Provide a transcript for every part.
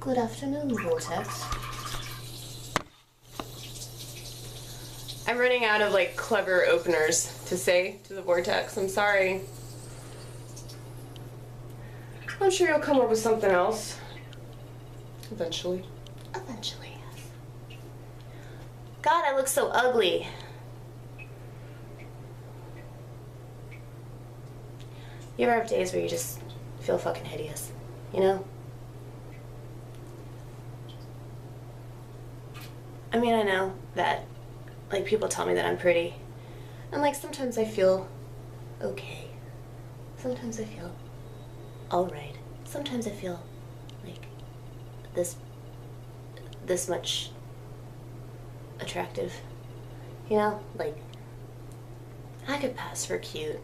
Good afternoon, Vortex. I'm running out of, like, clever openers to say to the Vortex. I'm sorry. I'm sure you'll come up with something else. Eventually. Eventually, yes. God, I look so ugly. You ever have days where you just feel fucking hideous, you know? I mean, I know that, like, people tell me that I'm pretty. And, like, sometimes I feel okay. Sometimes I feel alright. Sometimes I feel, like, this much attractive. You know? Like, I could pass for cute.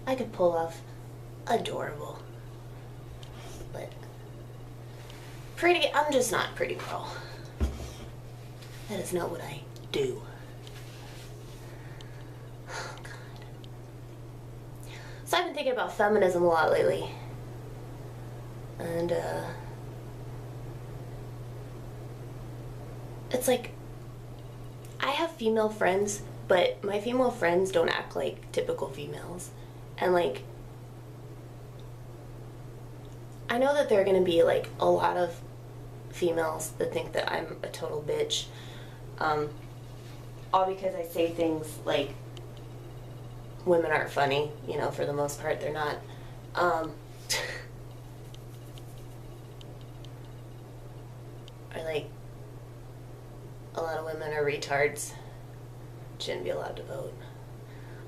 I could pull off adorable. But pretty, I'm just not pretty girl. That is not what I do. Oh, God. So I've been thinking about feminism a lot lately. And, it's like, I have female friends, but my female friends don't act like typical females. And, like, I know that there are gonna be, like, a lot of females that think that I'm a total bitch. All because I say things like women aren't funny, you know, for the most part, they're not. Or, like, a lot of women are retards, shouldn't be allowed to vote.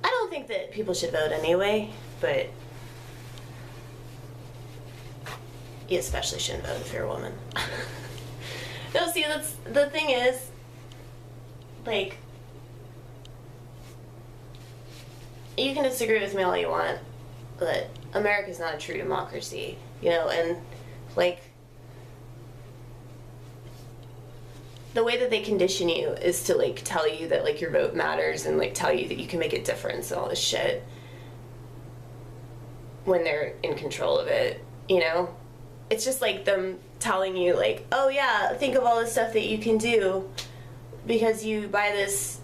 I don't think that people should vote anyway, but you especially shouldn't vote if you're a woman. No, see, that's the thing is, like, you can disagree with me all you want, but America's not a true democracy, you know, and, like, the way that they condition you is to, like, tell you that, like, your vote matters and, like, tell you that you can make a difference and all this shit when they're in control of it, you know? It's just like them telling you, like, oh yeah, think of all the stuff that you can do because you buy this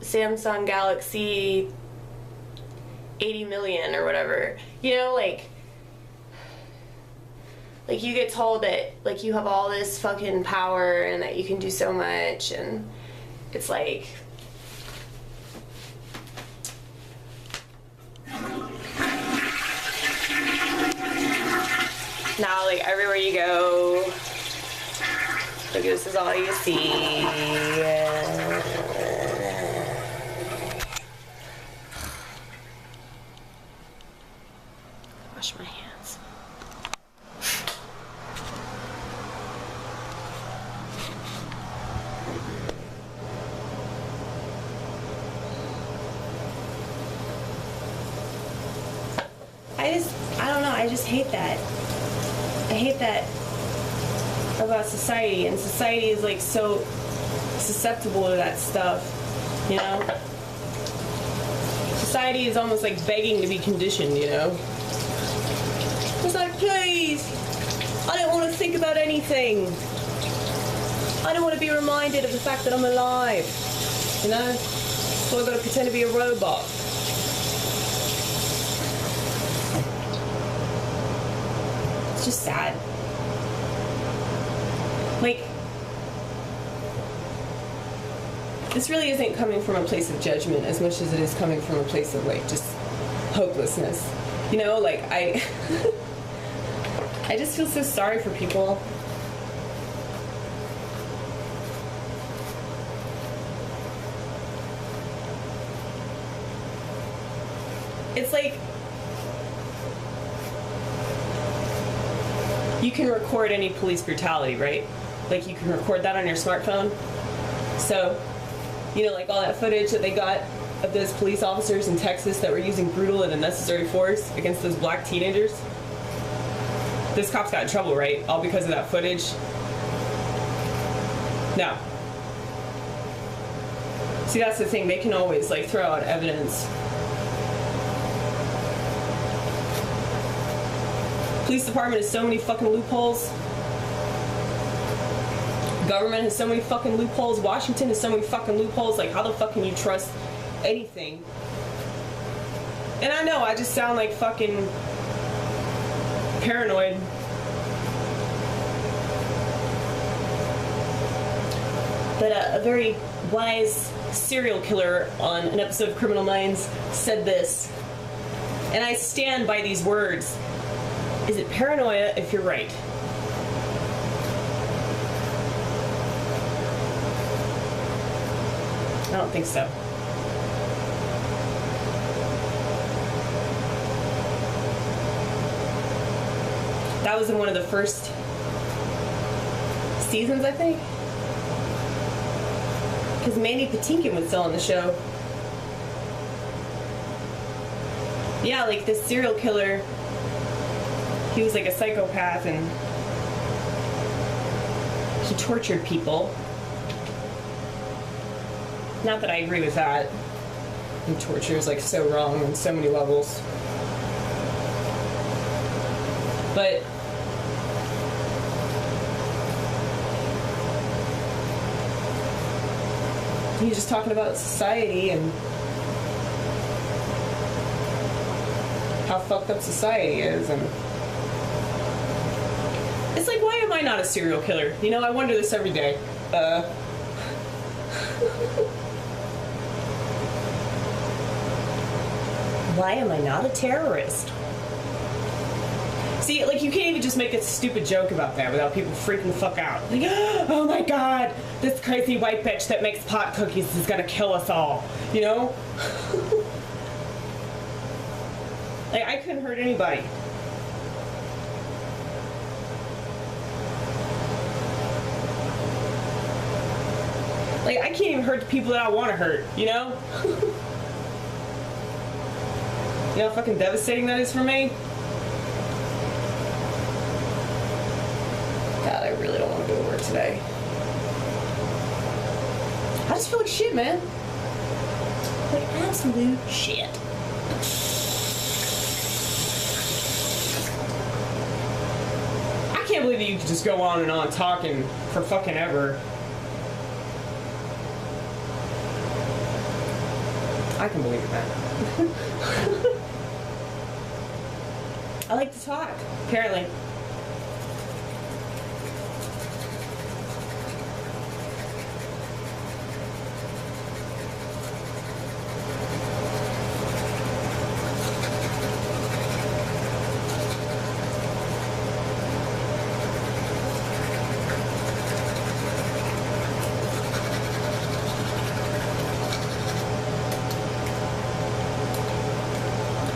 Samsung Galaxy 80 million or whatever, you know, like you get told that, like, you have all this fucking power and that you can do so much, and it's like, now, like, everywhere you go, like, this is all you see. Wash my hands. I don't know, I just hate that. I hate that about society, and society is, like, so susceptible to that stuff, you know? Society is almost like begging to be conditioned, you know? It's like, please, I don't want to think about anything. I don't want to be reminded of the fact that I'm alive, you know? So I've got to pretend to be a robot. It's just sad. Like, this really isn't coming from a place of judgment as much as it is coming from a place of, like, just hopelessness. You know, like, I just feel so sorry for people. It's like, you can record any police brutality, right? Like, you can record that on your smartphone. So, you know, like, all that footage that they got of those police officers in Texas that were using brutal and unnecessary force against those black teenagers. Those cops got in trouble, right? All because of that footage. No. See, that's the thing. They can always, like, throw out evidence. Police department has so many fucking loopholes. Government has so many fucking loopholes. Washington has so many fucking loopholes. Like, how the fuck can you trust anything? And I know, I just sound like fucking paranoid. But a very wise serial killer on an episode of Criminal Minds said this, and I stand by these words. Is it paranoia if you're right? I don't think so. That was in one of the first seasons, I think. Because Mandy Patinkin was still on the show. Yeah, like this serial killer, he was like a psychopath and he tortured people. Not that I agree with that. And torture is like so wrong on so many levels. But he was just talking about society and how fucked up society is, and it's like, why am I not a serial killer? You know, I wonder this every day. Why am I not a terrorist? See, like, you can't even just make a stupid joke about that without people freaking the fuck out. Like, oh my god, this crazy white bitch that makes pot cookies is gonna kill us all, you know? Like, I couldn't hurt anybody. Like, I can't even hurt the people that I want to hurt, you know? You know how fucking devastating that is for me? God, I really don't want to go to work today. I just feel like shit, man. Like absolute shit. I can't believe that you could just go on and on talking for fucking ever. I can believe that. I like to talk, apparently.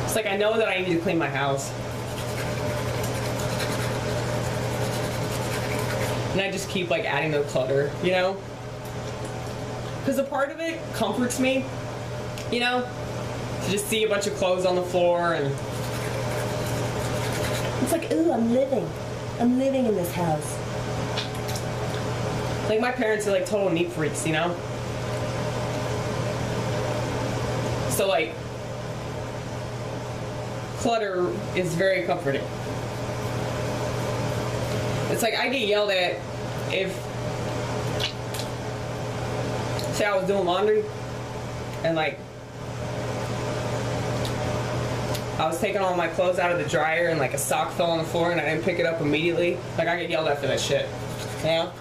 It's like I know that I need to clean my house. And I just keep like adding the clutter, you know? Because a part of it comforts me, you know? To just see a bunch of clothes on the floor and it's like, ooh, I'm living in this house. Like my parents are like total neat freaks, you know? So like, clutter is very comforting. It's like I get yelled at if, say I was doing laundry and like I was taking all my clothes out of the dryer and like a sock fell on the floor and I didn't pick it up immediately. Like I get yelled at for that shit. You know?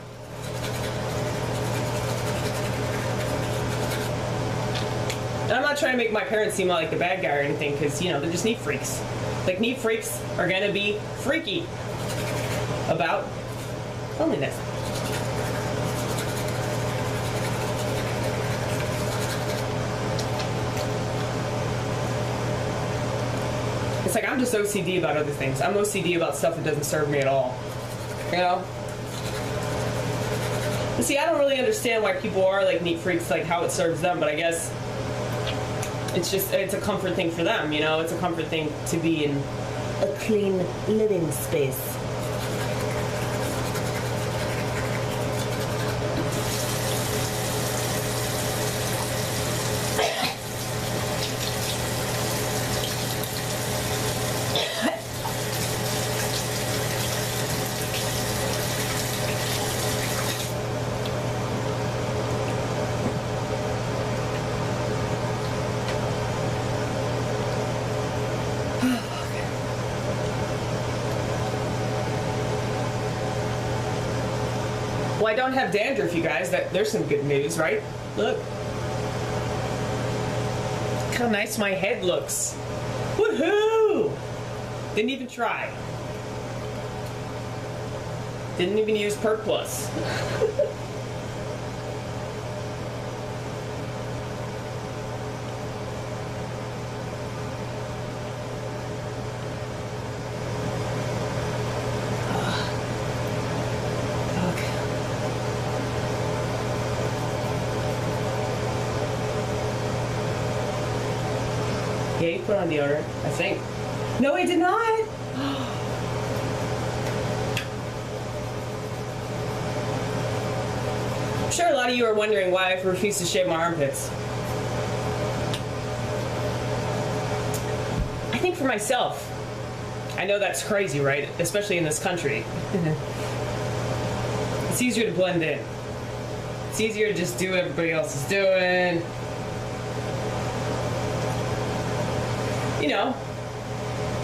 And I'm not trying to make my parents seem like the bad guy or anything, because, you know, they're just neat freaks. Like, neat freaks are gonna be freaky about cleanliness. It's like, I'm just OCD about other things. I'm OCD about stuff that doesn't serve me at all. You know? But see, I don't really understand why people are, like, neat freaks, like, how it serves them, but I guess it's just, it's a comfort thing for them, you know? It's a comfort thing to be in a clean living space. Well, I don't have dandruff, you guys. There's some good news, right? Look. Look how nice my head looks. Woohoo! Didn't even try. Didn't even use Perk Plus. Yeah, you put on deodorant, I think. No, I did not! I'm sure a lot of you are wondering why I refuse to shave my armpits. I think for myself. I know that's crazy, right? Especially in this country. It's easier to blend in. It's easier to just do what everybody else is doing. You know,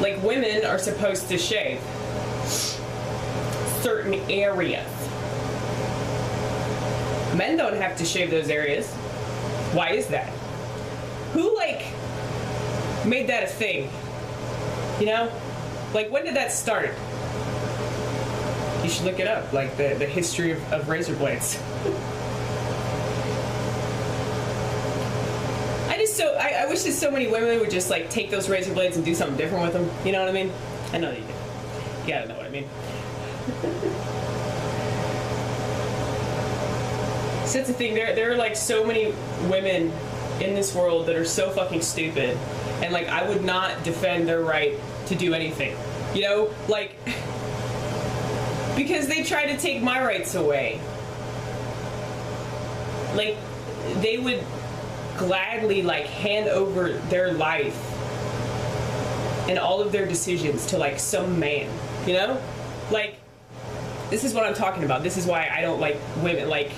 like women are supposed to shave certain areas. Men don't have to shave those areas. Why is that? Who, like, made that a thing? You know? Like, when did that start? You should look it up, like the history of razor blades. I wish that so many women would just like take those razor blades and do something different with them. You know what I mean? I know that you do. You gotta know what I mean. So that's the thing. There are like so many women in this world that are so fucking stupid, and like I would not defend their right to do anything. You know, like because they try to take my rights away. Like they would gladly like hand over their life and all of their decisions to like some man, you know? Like, this is what I'm talking about. This is why I don't like women. Like,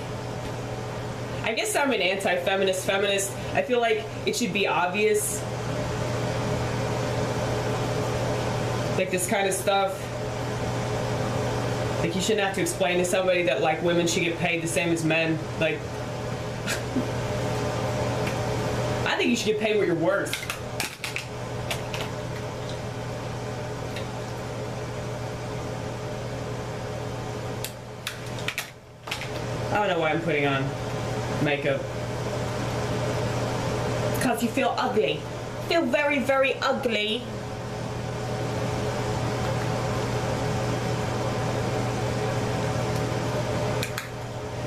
I guess I'm an anti-feminist feminist. I feel like it should be obvious. Like this kind of stuff. Like you shouldn't have to explain to somebody that like women should get paid the same as men. Like I think you should get paid what you're worth. I don't know why I'm putting on makeup. Because you feel ugly. Feel very, very ugly.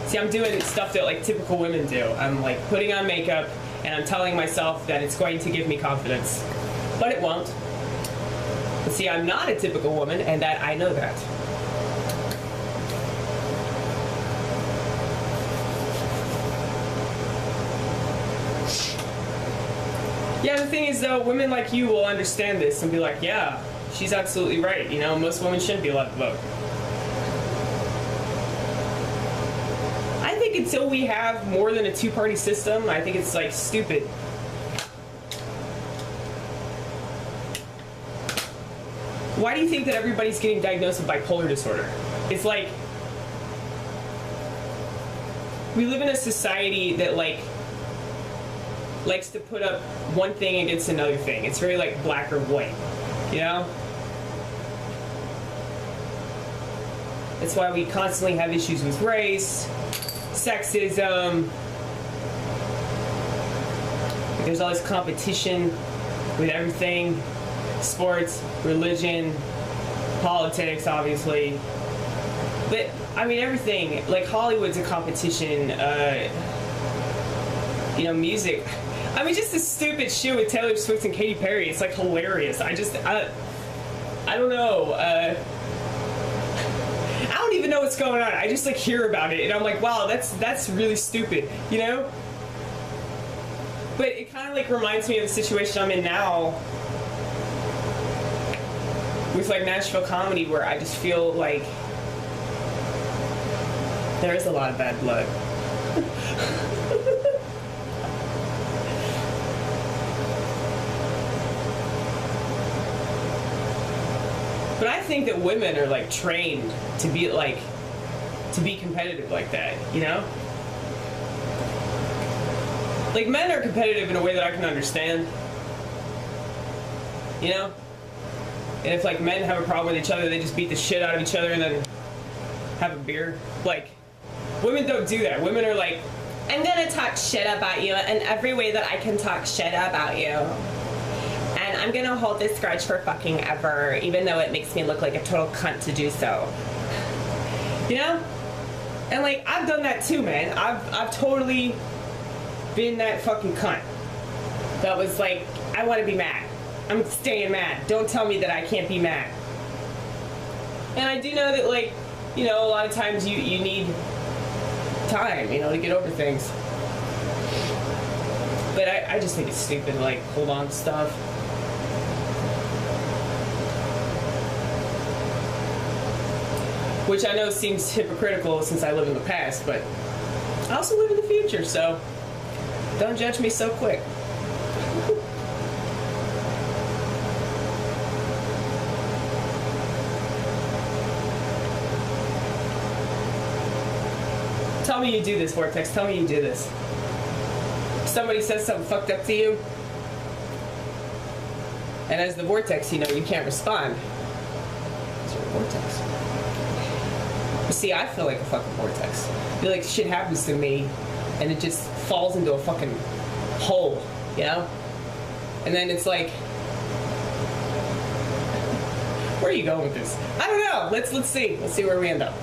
See, I'm doing stuff that like typical women do. I'm like putting on makeup and I'm telling myself that it's going to give me confidence. But it won't. But see, I'm not a typical woman and that I know that. Yeah, the thing is though, women like you will understand this and be like, yeah, she's absolutely right. You know, most women shouldn't be allowed to vote. I think until we have more than a two-party system, I think it's like stupid. Why do you think that everybody's getting diagnosed with bipolar disorder? It's like, we live in a society that like likes to put up one thing against another thing. It's very like black or white, you know? That's why we constantly have issues with race, sexism. There's all this competition with everything. Sports, religion, politics, obviously. But, I mean, everything. Like, Hollywood's a competition. You know, music. I mean, just this stupid shit with Taylor Swift and Katy Perry. It's, like, hilarious. I don't know. I don't even know what's going on. I just, like, hear about it. And I'm like, wow, that's really stupid. You know? But it kind of, like, reminds me of the situation I'm in now with, like, Nashville comedy, where I just feel like there is a lot of bad blood. But I think that women are like trained to be like to be competitive like that, you know? Like, men are competitive in a way that I can understand, you know? And if, like, men have a problem with each other, they just beat the shit out of each other and then have a beer. Like, women don't do that. Women are like, I'm gonna talk shit about you in every way that I can talk shit about you. And I'm gonna hold this grudge for fucking ever, even though it makes me look like a total cunt to do so. You know? And, like, I've done that too, man. I've totally been that fucking cunt that was like, I want to be mad. I'm staying mad. Don't tell me that I can't be mad. And I do know that, like, you know, a lot of times you need time, you know, to get over things. But I just think it's stupid to, like, hold on to stuff. Which I know seems hypocritical since I live in the past, but I also live in the future, so don't judge me so quick. Tell me you do this, Vortex. Tell me you do this. If somebody says something fucked up to you, and as the Vortex, you know, you can't respond. It's your Vortex. But see, I feel like a fucking Vortex. I feel like shit happens to me, and it just falls into a fucking hole, you know? And then it's like, where are you going with this? I don't know. Let's see. Let's see where we end up.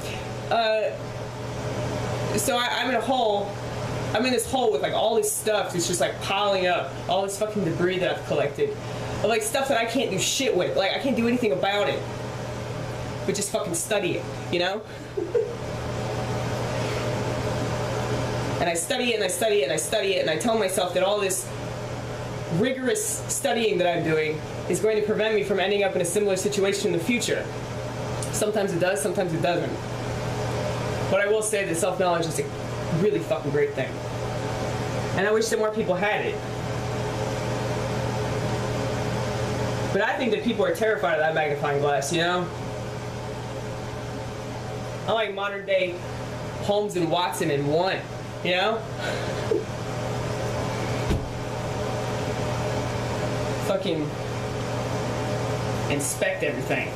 So I'm in a hole. I'm in this hole with, like, all this stuff that's just, like, piling up. All this fucking debris that I've collected. Of, like, stuff that I can't do shit with. Like, I can't do anything about it. But just fucking study it, you know? And I study it, and I study it, and I study it, and I tell myself that all this rigorous studying that I'm doing is going to prevent me from ending up in a similar situation in the future. Sometimes it does, sometimes it doesn't. But I will say that self-knowledge is a really fucking great thing. And I wish that more people had it. But I think that people are terrified of that magnifying glass, you know? I like modern day Holmes and Watson in one, you know? Fucking inspect everything.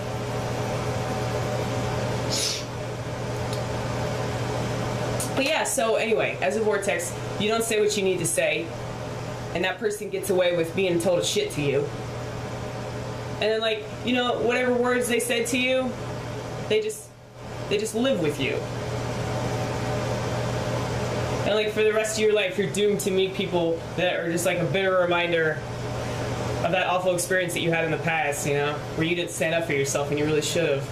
But yeah, so anyway, as a Vortex, you don't say what you need to say, and that person gets away with being told shit to you. And then, like, you know, whatever words they said to you, they just live with you. And, like, for the rest of your life, you're doomed to meet people that are just, like, a bitter reminder of that awful experience that you had in the past, you know, where you didn't stand up for yourself and you really should have.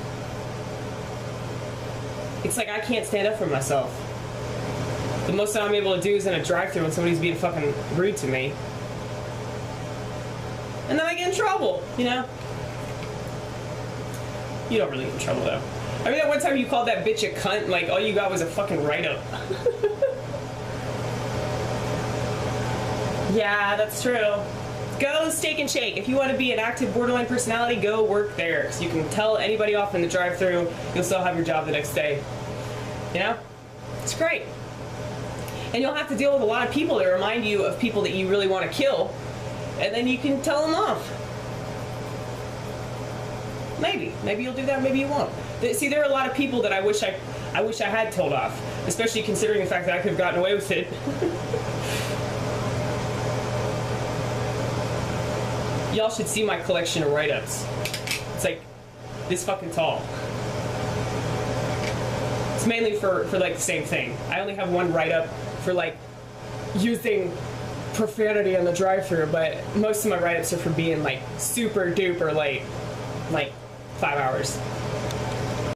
It's like I can't stand up for myself. The most that I'm able to do is in a drive-thru when somebody's being fucking rude to me. And then I get in trouble, you know? You don't really get in trouble, though. I mean, that one time you called that bitch a cunt, and, like, all you got was a fucking write-up. Yeah, that's true. Go Steak and Shake. If you want to be an active borderline personality, go work there. So you can tell anybody off in the drive-thru, you'll still have your job the next day. You know? It's great. And you'll have to deal with a lot of people that remind you of people that you really want to kill, and then you can tell them off. Maybe you'll do that, maybe you won't. See, there are a lot of people that I wish I had told off, especially considering the fact that I could have gotten away with it. Y'all should see my collection of write-ups. It's like this fucking tall. It's mainly for like the same thing. I only have one write-up for, like, using profanity on the drive-thru, but most of my write-ups are for being, like, super duper late, like 5 hours.